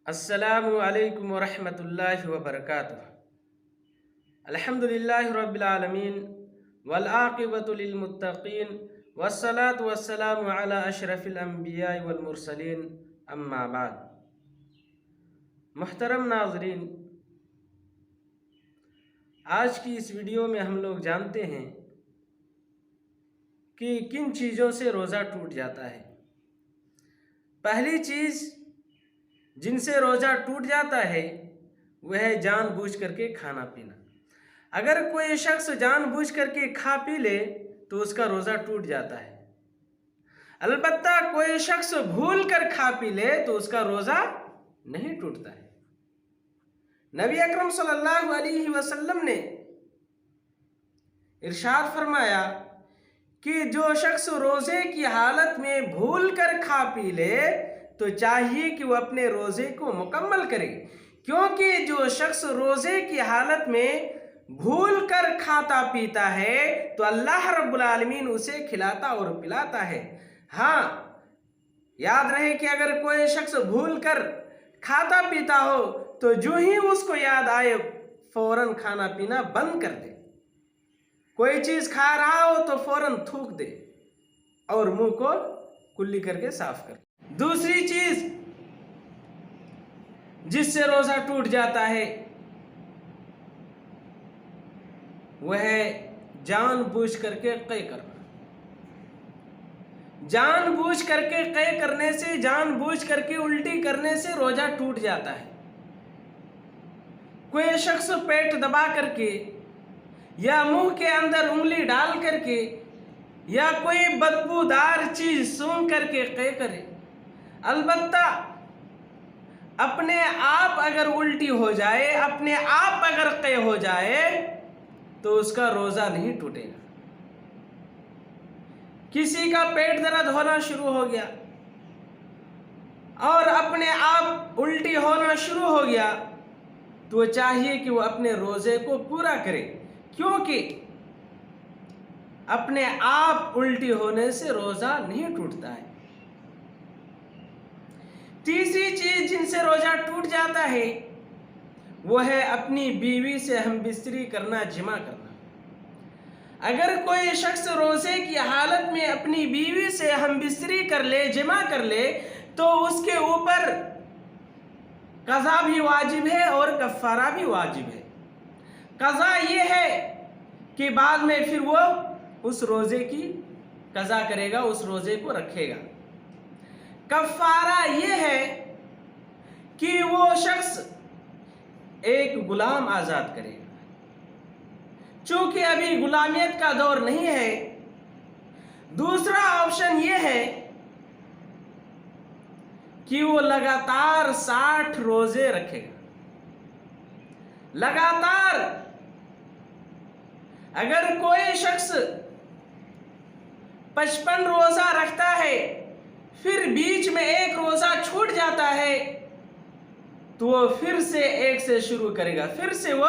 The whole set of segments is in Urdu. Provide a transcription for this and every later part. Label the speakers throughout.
Speaker 1: السلام علیکم ورحمۃ اللہ وبرکاتہ۔ الحمدللہ رب العالمین والعاقبۃ للمتقین والصلاة والسلام علی اشرف الانبیاء والمرسلین اما بعد۔ محترم ناظرین، آج کی اس ویڈیو میں ہم لوگ جانتے ہیں کہ کن چیزوں سے روزہ ٹوٹ جاتا ہے۔ پہلی چیز جن سے روزہ ٹوٹ جاتا ہے وہ ہے جان بوجھ کر کے کھانا پینا۔ اگر کوئی شخص جان بوجھ کر کے کھا پی لے تو اس کا روزہ ٹوٹ جاتا ہے۔ البتہ کوئی شخص بھول کر کھا پی لے تو اس کا روزہ نہیں ٹوٹتا ہے۔ نبی اکرم صلی اللہ علیہ وسلم نے ارشاد فرمایا کہ جو شخص روزے کی حالت میں بھول کر کھا پی لے تو چاہیے کہ وہ اپنے روزے کو مکمل کرے، کیونکہ جو شخص روزے کی حالت میں بھول کر کھاتا پیتا ہے تو اللہ رب العالمین اسے کھلاتا اور پلاتا ہے۔ ہاں، یاد رہے کہ اگر کوئی شخص بھول کر کھاتا پیتا ہو تو جو ہی اس کو یاد آئے فوراً کھانا پینا بند کر دے۔ کوئی چیز کھا رہا ہو تو فوراً تھوک دے اور منہ کو کلی کر کے صاف کر دے۔ دوسری چیز جس سے روزہ ٹوٹ جاتا ہے وہ ہے جان بوجھ کر کے قے کرنا۔ جان بوجھ کر کے قے کرنے سے، جان بوجھ کر کے الٹی کرنے سے روزہ ٹوٹ جاتا ہے۔ کوئی شخص پیٹ دبا کر کے یا منہ کے اندر انگلی ڈال کر کے یا کوئی بدبودار چیز سونگھ کر کے قے کرے، البتہ اپنے آپ اگر الٹی ہو جائے، اپنے آپ اگر قے ہو جائے تو اس کا روزہ نہیں ٹوٹے گا۔ کسی کا پیٹ درد ہونا شروع ہو گیا اور اپنے آپ الٹی ہونا شروع ہو گیا تو چاہیے کہ وہ اپنے روزے کو پورا کرے، کیونکہ اپنے آپ الٹی ہونے سے روزہ نہیں ٹوٹتا ہے۔ تیسری چیز جن سے روزہ ٹوٹ جاتا ہے وہ ہے اپنی بیوی سے ہم بستری کرنا، جمع کرنا۔ اگر کوئی شخص روزے کی حالت میں اپنی بیوی سے ہم بستری کر لے، جمع کر لے، تو اس کے اوپر قضا بھی واجب ہے اور کفارہ بھی واجب ہے۔ قضا یہ ہے کہ بعد میں پھر وہ اس روزے کی قضا کرے گا، اس روزے کو رکھے گا۔ کفارہ یہ ہے کہ وہ شخص ایک غلام آزاد کرے گا۔ چونکہ ابھی غلامیت کا دور نہیں ہے، دوسرا آپشن یہ ہے کہ وہ لگاتار 60 روزے رکھے گا۔ لگاتار اگر کوئی شخص 55 روزہ رکھتا ہے پھر بیچ میں ایک روزہ چھوٹ جاتا ہے تو وہ پھر سے ایک سے شروع کرے گا، پھر سے وہ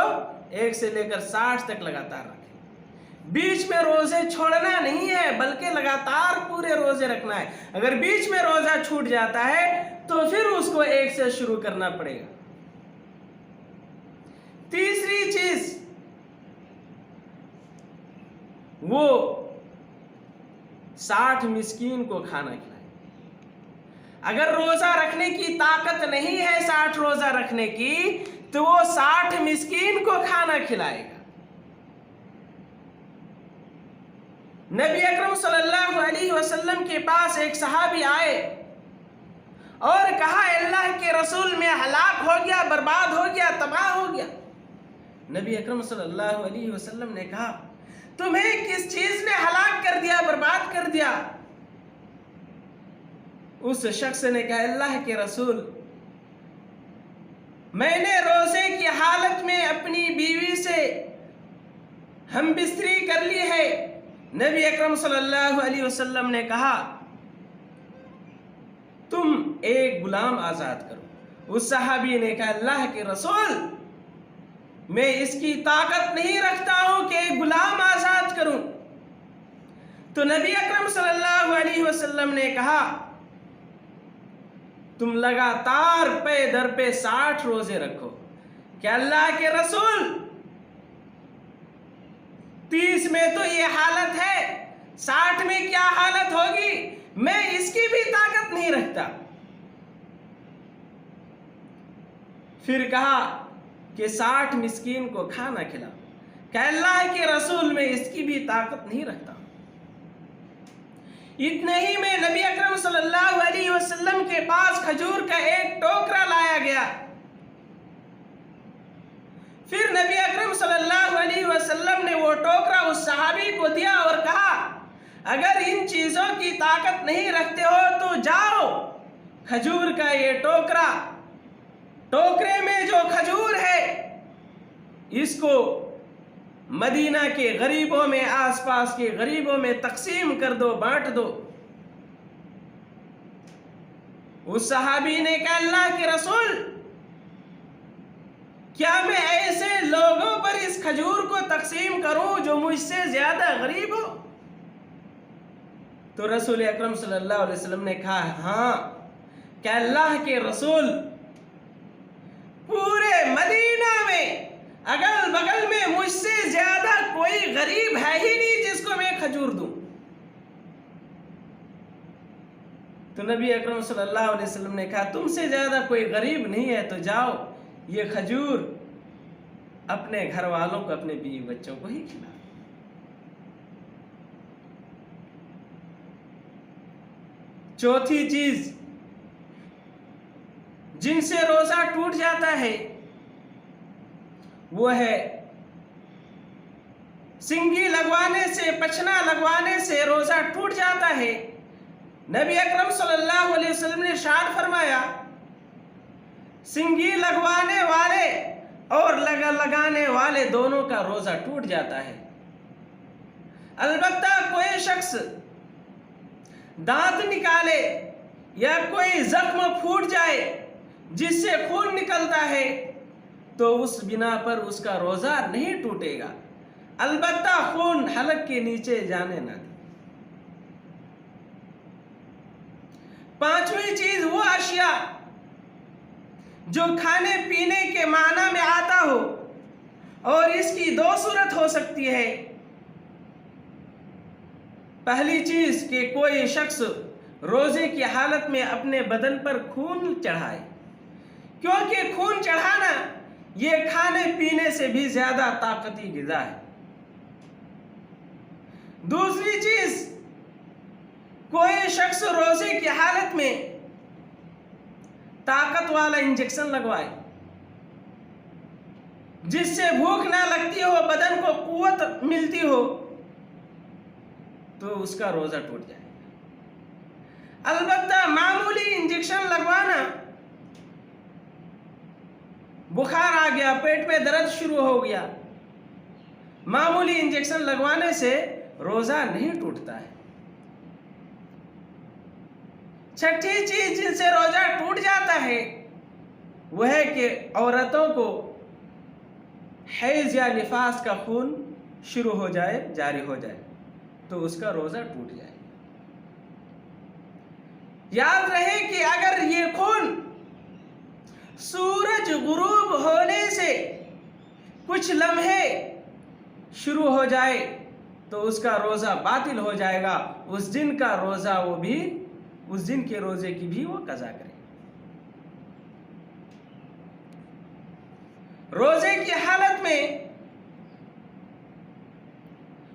Speaker 1: ایک سے لے کر 60 تک لگاتار رکھے۔ بیچ میں روزے چھوڑنا نہیں ہے بلکہ لگاتار پورے روزے رکھنا ہے۔ اگر بیچ میں روزہ چھوٹ جاتا ہے تو پھر اس کو ایک سے شروع کرنا پڑے گا۔ تیسری چیز وہ 60 مسکین کو کھانا کھلائے۔ اگر روزہ رکھنے کی طاقت نہیں ہے 60 روزہ رکھنے کی تو وہ 60 مسکین کو کھانا کھلائے گا۔ نبی اکرم صلی اللہ علیہ وسلم کے پاس ایک صحابی آئے اور کہا، اللہ کے رسول میں ہلاک ہو گیا، برباد ہو گیا، تباہ ہو گیا۔ نبی اکرم صلی اللہ علیہ وسلم نے کہا، تمہیں کس چیز نے ہلاک کر دیا، برباد کر دیا؟ اس شخص نے کہا، اللہ کے رسول، میں نے روزے کی حالت میں اپنی بیوی سے ہم بستری کر لی ہے۔ نبی اکرم صلی اللہ علیہ وسلم نے کہا، تم ایک غلام آزاد کرو۔ اس صحابی نے کہا، اللہ کے رسول، میں اس کی طاقت نہیں رکھتا ہوں کہ ایک غلام آزاد کروں۔ تو نبی اکرم صلی اللہ علیہ وسلم نے کہا، تم لگاتار پے در پہ 60 روزے رکھو. کہ اللہ کے رسول 30 میں تو یہ حالت ہے، 60 میں کیا حالت ہوگی؟ میں اس کی بھی طاقت نہیں رکھتا. پھر کہا کہ 60 مسکین کو کھانا کھلا. کہ اللہ کے رسول میں اس کی بھی طاقت نہیں رکھتا. اتنے ہی میں نبی اکرم صلی اللہ علیہ وسلم کے پاس کھجور کا ایک ٹوکرا لایا گیا. پھر نبی اکرم صلی اللہ علیہ وسلم نے وہ ٹوکرا اس صحابی کو دیا اور کہا اگر ان چیزوں کی طاقت نہیں رکھتے ہو تو جاؤ، کھجور کا یہ ٹوکرے میں جو کھجور ہے اس کو مدینہ کے غریبوں میں، آس پاس کے غریبوں میں تقسیم کر دو، بانٹ دو. اس صحابی نے کہا اللہ کے رسول کیا میں ایسے لوگوں پر اس کھجور کو تقسیم کروں جو مجھ سے زیادہ غریب ہو؟ تو رسول اکرم صلی اللہ علیہ وسلم نے کہا ہاں. کہ اللہ کے رسول پورے مدینہ میں اگل بغل میں مجھ سے زیادہ کوئی غریب ہے ہی نہیں جس کو میں کھجور دوں. تو نبی اکرم صلی اللہ علیہ وسلم نے کہا تم سے زیادہ کوئی غریب نہیں ہے تو جاؤ یہ کھجور اپنے گھر والوں کو، اپنے بیوی بچوں کو ہی کھلا. چوتھی چیز جن سے روزہ ٹوٹ جاتا ہے وہ ہے سنگی لگوانے سے، پچھنا لگوانے سے روزہ ٹوٹ جاتا ہے. نبی اکرم صلی اللہ علیہ وسلم نے ارشاد فرمایا سنگی لگوانے والے اور لگانے والے دونوں کا روزہ ٹوٹ جاتا ہے. البتہ کوئی شخص دانت نکالے یا کوئی زخم پھوٹ جائے جس سے خون نکلتا ہے تو اس بنا پر اس کا روزہ نہیں ٹوٹے گا، البتہ خون حلق کے نیچے جانے نہ دے. پانچویں چیز وہ اشیاء جو کھانے پینے کے معنی میں آتا ہو اور اس کی دو صورت ہو سکتی ہے. پہلی چیز کہ کوئی شخص روزے کی حالت میں اپنے بدن پر خون چڑھائے، کیونکہ خون چڑھانا یہ کھانے پینے سے بھی زیادہ طاقتی غذا ہے. دوسری چیز کوئی شخص روزے کی حالت میں طاقت والا انجیکشن لگوائے جس سے بھوک نہ لگتی ہو، بدن کو قوت ملتی ہو، تو اس کا روزہ ٹوٹ جائے. البتہ معمولی انجیکشن لگوانا، بخار آ گیا، پیٹ میں درد شروع ہو گیا، معمولی انجیکشن لگوانے سے روزہ نہیں ٹوٹتا ہے. چھٹی چیز جن سے روزہ ٹوٹ جاتا ہے وہ ہے کہ عورتوں کو حیض یا نفاس کا خون شروع ہو جائے، جاری ہو جائے تو اس کا روزہ ٹوٹ جائے. یاد رہے کہ اگر یہ خون سورج غروب ہونے سے کچھ لمحے شروع ہو جائے تو اس کا روزہ باطل ہو جائے گا. اس دن کا روزہ اس دن کے روزے کی بھی وہ قضا کرے. روزے کی حالت میں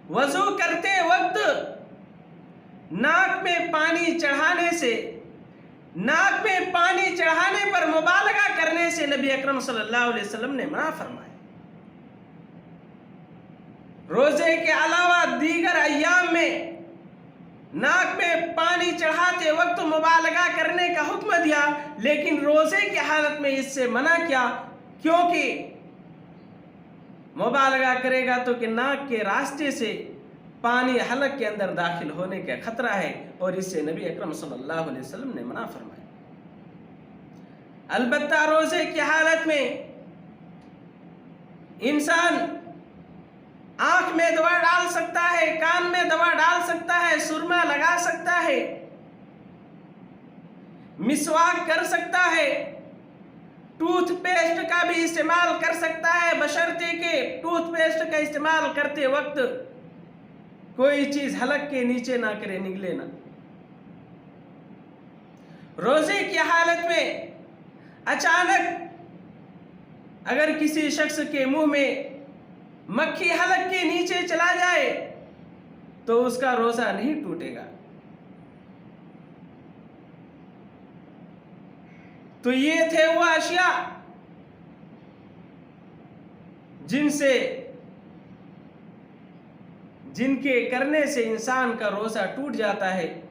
Speaker 1: وضو کرتے وقت ناک میں پانی چڑھانے پر مبالغہ کرنے سے نبی اکرم صلی اللہ علیہ وسلم نے منع فرمایا. روزے کے علاوہ دیگر ایام میں ناک میں پانی چڑھاتے وقت مبالغہ کرنے کا حکم دیا، لیکن روزے کی حالت میں اس سے منع کیا، کیونکہ مبالغہ کرے گا تو کہ ناک کے راستے سے پانی حلق کے اندر داخل ہونے کا خطرہ ہے، اور اس سے نبی اکرم صلی اللہ علیہ وسلم نے منع فرمایا. البتہ روزے کی حالت میں انسان آنکھ میں دوا ڈال سکتا ہے، کان میں دوا ڈال سکتا ہے، سرما لگا سکتا ہے، مسواک کر سکتا ہے، ٹوتھ پیسٹ کا بھی استعمال کر سکتا ہے، بشرطے کہ ٹوتھ پیسٹ کا استعمال کرتے وقت کوئی چیز حلق کے نیچے نہ کرے، نگلے نہ۔ روزے کی حالت میں اچانک اگر کسی شخص کے منہ میں مکھی حلق کے نیچے چلا جائے تو اس کا روزہ نہیں ٹوٹے گا۔ تو یہ تھے وہ اشیاء جن کے کرنے سے انسان کا روزہ ٹوٹ جاتا ہے۔